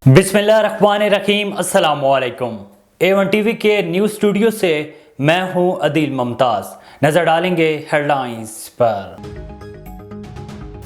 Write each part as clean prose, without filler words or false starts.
बिस्मिल्लाहिर्रहमानिर्रहीम। अस्सलाम वालेकुम। A1 टीवी के न्यूज़ स्टूडियो से मैं हूं अदील मुमताज़। नज़र डालेंगे हेडलाइंस पर।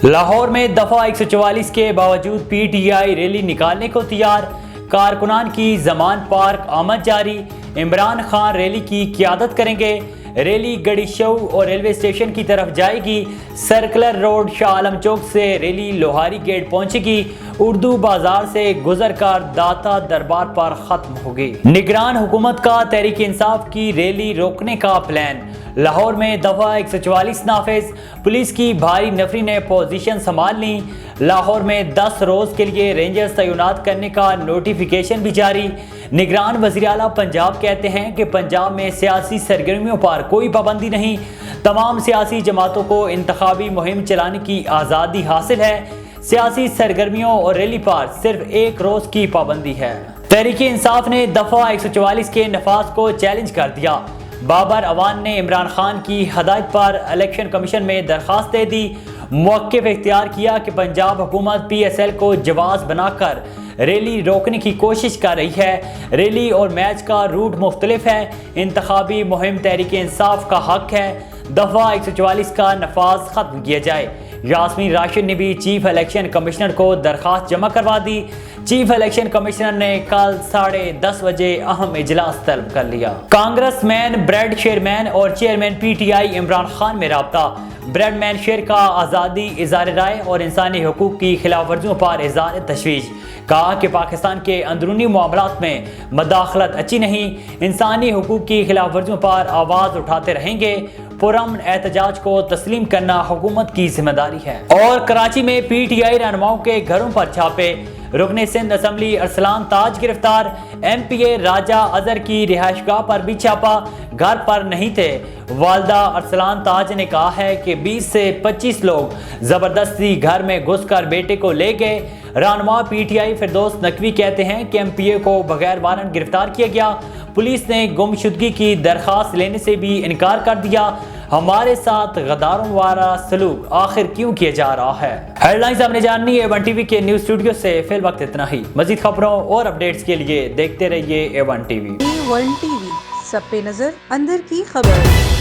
लाहौर में दफ़ा 144 के बावजूद PTI रैली निकालने को तैयार। कारकुनान की जमान पार्क आमद जारी। इमरान खान रैली की क़ियादत करेंगे। रैली गड़ी शऊ और रेलवे स्टेशन की तरफ जाएगी। सर्कुलर रोड शाह आलम चौक से रैली लोहारी गेट पहुंचेगी। उर्दू बाजार से गुजर कर दाता दरबार पर खत्म होगी। निगरान हुकूमत का तहरीक इंसाफ की रैली रोकने का प्लान। लाहौर में दफा 144 नाफिज। पुलिस की भारी नफरी ने पोजीशन संभाल ली। लाहौर में 10 रोज के लिए रेंजर्स तैनात करने का नोटिफिकेशन भी जारी। निगरान वज़ीर आला पंजाब कहते हैं कि पंजाब में सियासी सरगर्मियों पर कोई पाबंदी नहीं। तमाम सियासी जमातों को इंतखाबी मुहिम चलाने की आज़ादी हासिल है। सियासी सरगर्मियों और रैली पर सिर्फ एक रोज की पाबंदी है। तहरीक इंसाफ ने दफा 144 के नफाज को चैलेंज कर दिया। बाबर अवान ने इमरान खान की हदायत पर इलेक्शन कमीशन में दरखास्त दे दी। मौक़िफ़ इख्तियार किया कि पंजाब हुकूमत PSL को जवाब बनाकर रैली रोकने की कोशिश कर रही है। रैली और मैच का रूट मुख्तलिफ है। इंतखाबी मुहिम तहरीक इंसाफ का हक है। दफा 144 का नफाज खत्म किया जाए। यास्मीन राशिद ने भी चीफ इलेक्शन कमिश्नर को दरखास्त जमा करवा दी। चीफ इलेक्शन कमिश्नर ने कल 10:30 बजे अहम इजलास तलब कर लिया। कांग्रेसमैन ब्रेड चेयरमैन और चेयरमैन PTI इमरान खान में राब्ता। ब्रेडमैन शेर का आज़ादी, इज़हार राय और इंसानी हुकूक की खिलाफ वर्जियों पर इज़हार तशवीश। कहा कि पाकिस्तान के अंदरूनी मामलात में मदाखलत अच्छी नहीं। इंसानी हुकूक की खिलाफ वर्जियों पर आवाज़ उठाते रहेंगे। पुरअमन एहतजाज को तस्लीम करना हुकूमत की जिम्मेदारी है। और कराची में PTI रहनुमाओं के घरों पर छापे। रुकने सिंध असम्बली अरसलान ताज गिरफ्तार। MPA राजा अजहर की रिहाइशगाह पर भी छापा। घर पर नहीं थे। वालदा अरसलान ताज ने कहा है कि 20 से 25 लोग जबरदस्ती घर में घुसकर बेटे को ले गए। रहनुमा PTI फिरदौस नकवी कहते हैं कि MPA को बगैर वारंट गिरफ्तार किया गया। पुलिस ने गुमशुदगी की दरखास्त लेने से भी इनकार कर दिया। हमारे साथ गद्दारों वाला सलूक आखिर क्यों किया जा रहा है? हेडलाइंस आपने जाननी है A1 टीवी के न्यूज़ स्टूडियो से। फिल वक्त इतना ही। मजीद खबरों और अपडेट्स के लिए देखते रहिए A1 टीवी। A1 टीवी, सब पे नजर, अंदर की खबर।